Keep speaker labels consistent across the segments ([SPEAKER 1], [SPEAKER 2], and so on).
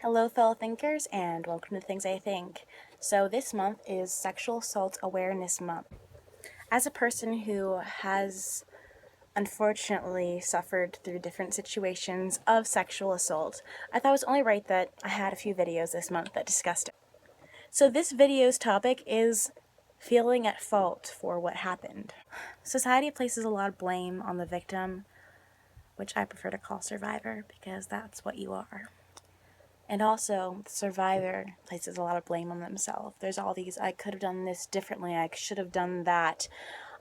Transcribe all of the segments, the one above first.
[SPEAKER 1] Hello, fellow thinkers, and welcome to Things I Think. So, this month is Sexual Assault Awareness Month. As a person who has unfortunately suffered through different situations of sexual assault, I thought it was only right that I had a few videos this month that discussed it. So, this video's topic is feeling at fault for what happened. Society places a lot of blame on the victim, which I prefer to call survivor because that's what you are. And also, the survivor places a lot of blame on themselves. There's all these, I could have done this differently, I should have done that,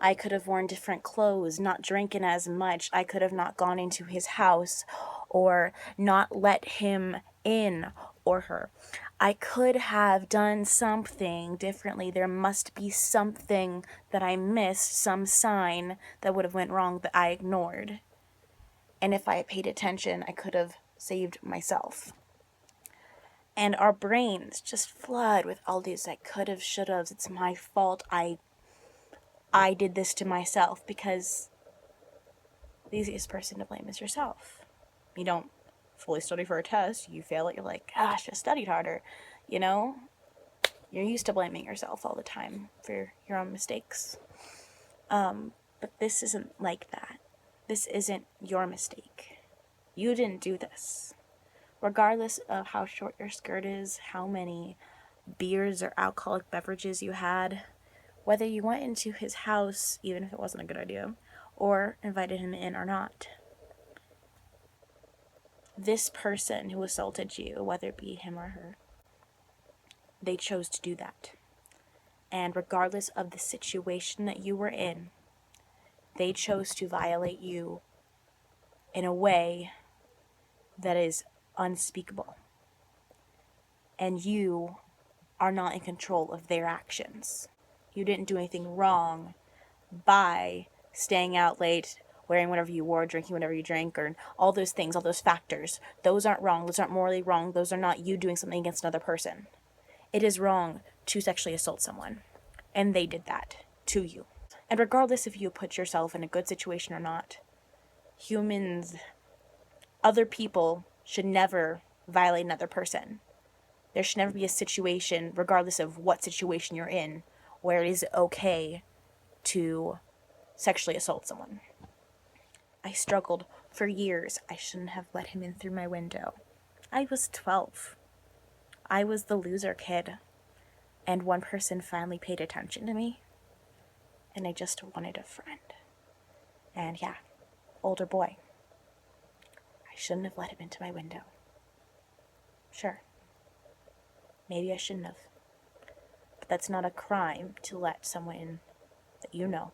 [SPEAKER 1] I could have worn different clothes, not drinking as much, I could have not gone into his house, or not let him in, or her. I could have done something differently. There must be something that I missed, some sign that would have went wrong that I ignored. And if I had paid attention, I could have saved myself. And our brains just flood with all these I could have, should have, it's my fault, I did this to myself, because the easiest person to blame is yourself. You don't fully study for a test, you fail it, you're like, I should have studied harder. You know? You're used to blaming yourself all the time for your own mistakes. But this isn't like that. This isn't your mistake. You didn't do this. Regardless of how short your skirt is, how many beers or alcoholic beverages you had, whether you went into his house, even if it wasn't a good idea, or invited him in or not. This person who assaulted you, whether it be him or her, they chose to do that. And regardless of the situation that you were in, they chose to violate you in a way that is unspeakable. And you are not in control of their actions. You didn't do anything wrong by staying out late, wearing whatever you wore, drinking whatever you drank, or all those things, all those factors. Those aren't wrong. Those aren't morally wrong. Those are not you doing something against another person. It is wrong to sexually assault someone. And they did that to you. And regardless if you put yourself in a good situation or not, humans, other people should never violate another person. There should never be a situation, regardless of what situation you're in, where it is okay to sexually assault someone. I struggled for years. I shouldn't have let him in through my window. I was 12. I was the loser kid. And one person finally paid attention to me. And I just wanted a friend. And yeah, older boy. I shouldn't have let him into my window. Sure. Maybe I shouldn't have. But that's not a crime to let someone in that you know.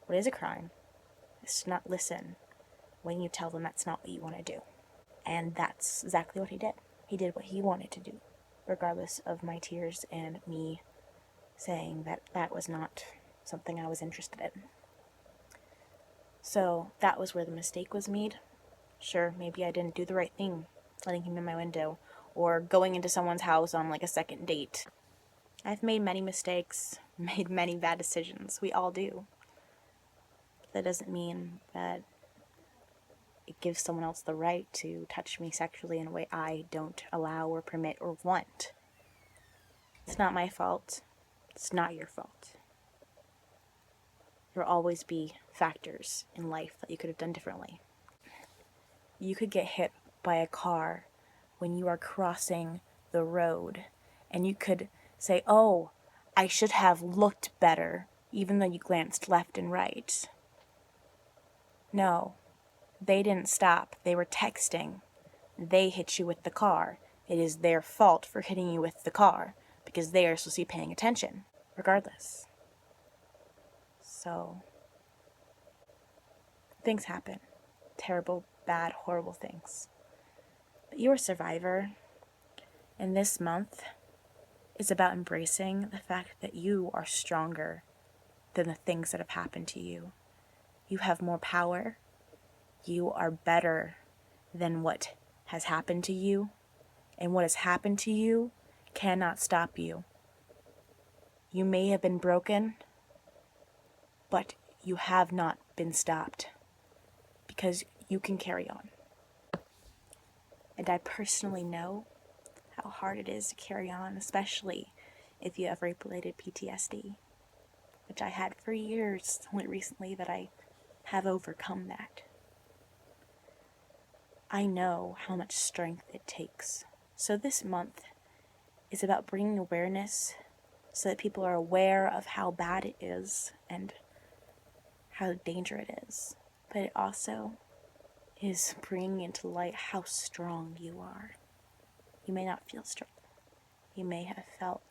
[SPEAKER 1] What is a crime is to not listen when you tell them that's not what you want to do. And that's exactly what he did. He did what he wanted to do, regardless of my tears and me saying that that was not something I was interested in. So that was where the mistake was made. Sure, maybe I didn't do the right thing, letting him in my window, or going into someone's house on like a second date. I've made many mistakes, made many bad decisions. We all do. That doesn't mean that it gives someone else the right to touch me sexually in a way I don't allow or permit or want. It's not my fault. It's not your fault. There will always be factors in life that you could have done differently. You could get hit by a car when you are crossing the road, and you could say, oh, I should have looked better, even though you glanced left and right. No, they didn't stop. They were texting. They hit you with the car. It is their fault for hitting you with the car, because they are supposed to be paying attention, regardless. So, things happen. Terrible, bad, horrible things. But you're a survivor, and this month is about embracing the fact that you are stronger than the things that have happened to you. You have more power. You are better than what has happened to you, and what has happened to you cannot stop you. You may have been broken, but you have not been stopped, because you can carry on. And I personally know how hard it is to carry on, especially if you have rape-related PTSD, which I had for years, only recently that I have overcome that. I know how much strength it takes. So this month is about bringing awareness so that people are aware of how bad it is and how dangerous it is. But it also is bringing into light how strong you are. You may not feel strong. You may have felt,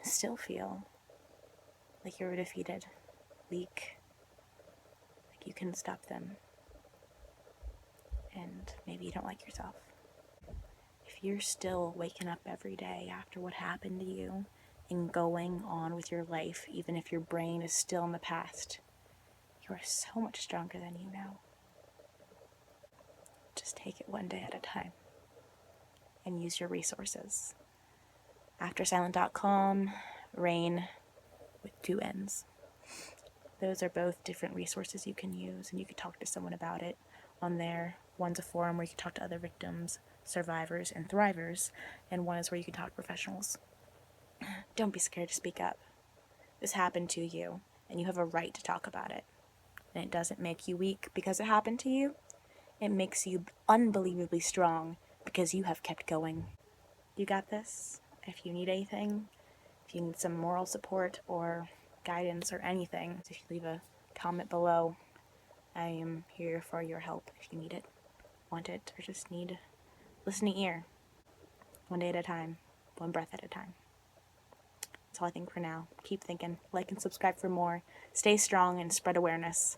[SPEAKER 1] still feel, like you're defeated, weak, like you couldn't stop them, and maybe you don't like yourself. If you're still waking up every day after what happened to you and going on with your life, even if your brain is still in the past, you are so much stronger than you know. Just take it one day at a time and use your resources. AfterSilent.com, Rain with 2 N's. Those are both different resources you can use, and you can talk to someone about it on there. One's a forum where you can talk to other victims, survivors, and thrivers, and one is where you can talk to professionals. Don't be scared to speak up. This happened to you, and you have a right to talk about it. And it doesn't make you weak because it happened to you. It makes you unbelievably strong because you have kept going. You got this. If you need anything, if you need some moral support or guidance or anything, if you leave a comment below, I am here for your help if you need it, want it, or just need listening ear. One day at a time, one breath at a time. That's all I think for now. Keep thinking. Like and subscribe for more. Stay strong and spread awareness.